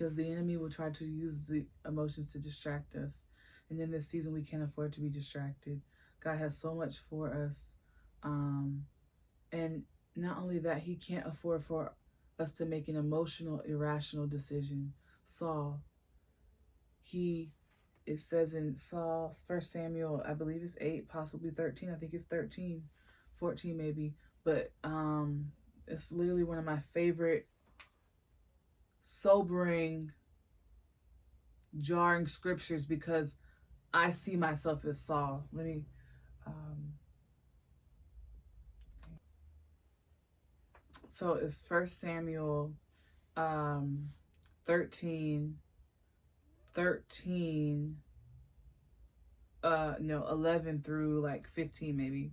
because the enemy will try to use the emotions to distract us. And in this season, we can't afford to be distracted. God has so much for us. Um, and not only that, he can't afford for us to make an emotional, irrational decision. Saul, he, it says in Saul, 1 Samuel, I believe it's 8, possibly 13. I think it's 13, 14 maybe. But it's literally one of my favorite sobering, jarring scriptures because I see myself as Saul. Let me, um, so it's 1 Samuel um, 13, 13, no, 11 through like 15 maybe.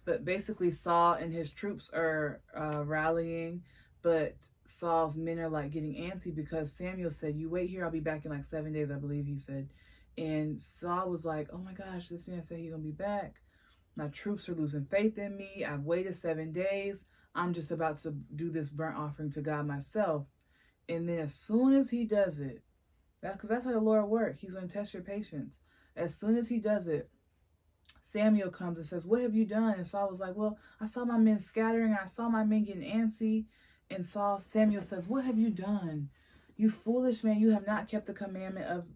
But basically, Saul and his troops are rallying, but Saul's men are like getting antsy because Samuel said, "You wait here, I'll be back in like 7 days," I believe he said. And Saul was like, "Oh my gosh, this man said he's gonna be back. My troops are losing faith in me. I've waited 7 days. I'm just about to do this burnt offering to God myself." And then as soon as he does it, that's because that's how the Lord works. He's going to test your patience. As soon as he does it, Samuel comes and says, "What have you done?" And Saul was like, "Well, I saw my men scattering. I saw my men getting antsy." And Samuel says, "What have you done? You foolish man, you have not kept the commandment of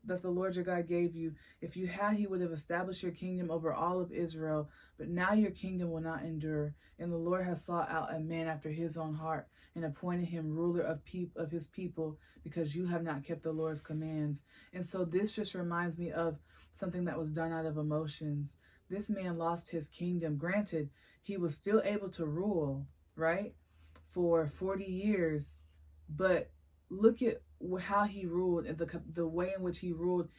that the Lord your God gave you. If you had, he would have established your kingdom over all of Israel. But now your kingdom will not endure. And the Lord has sought out a man after his own heart and appointed him ruler of his people because you have not kept the Lord's commands." And so this just reminds me of something that was done out of emotions. This man lost his kingdom. Granted, he was still able to rule, right, for 40 years, but look at how he ruled and the way in which he ruled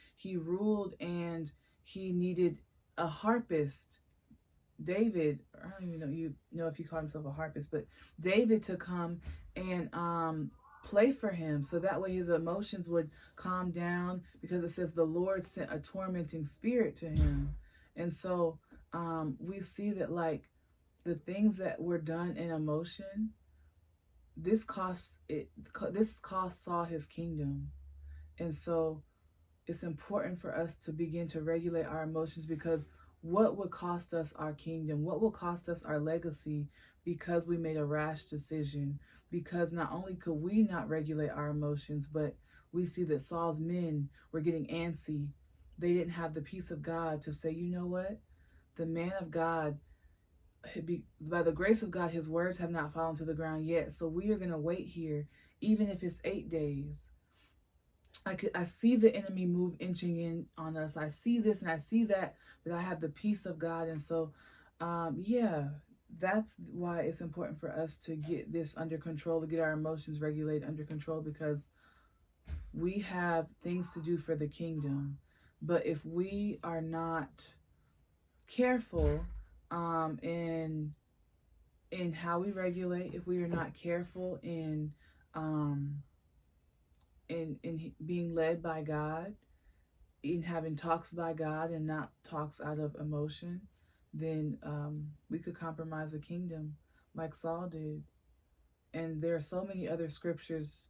and he needed a harpist. David, I don't even know if he called himself a harpist, but David to come and play for him so that way his emotions would calm down, because it says the Lord sent a tormenting spirit to him. And so we see that like the things that were done in emotion, this cost Saul his kingdom. And so it's important for us to begin to regulate our emotions, because what would cost us our kingdom? What will cost us our legacy because we made a rash decision? Because not only could we not regulate our emotions, but we see that Saul's men were getting antsy. They didn't have the peace of God to say, you know what? The man of God, by the grace of God, his words have not fallen to the ground yet. So we are going to wait here, even if it's 8 days. I see the enemy move inching in on us. I see this and I see that, but I have the peace of God. And so, yeah, that's why it's important for us to get this under control, to get our emotions regulated under control, because we have things to do for the kingdom. But if we are not careful in how we regulate, if we are not careful um, in being led by God, in having talks by God and not talks out of emotion, then we could compromise the kingdom like Saul did. And there are so many other scriptures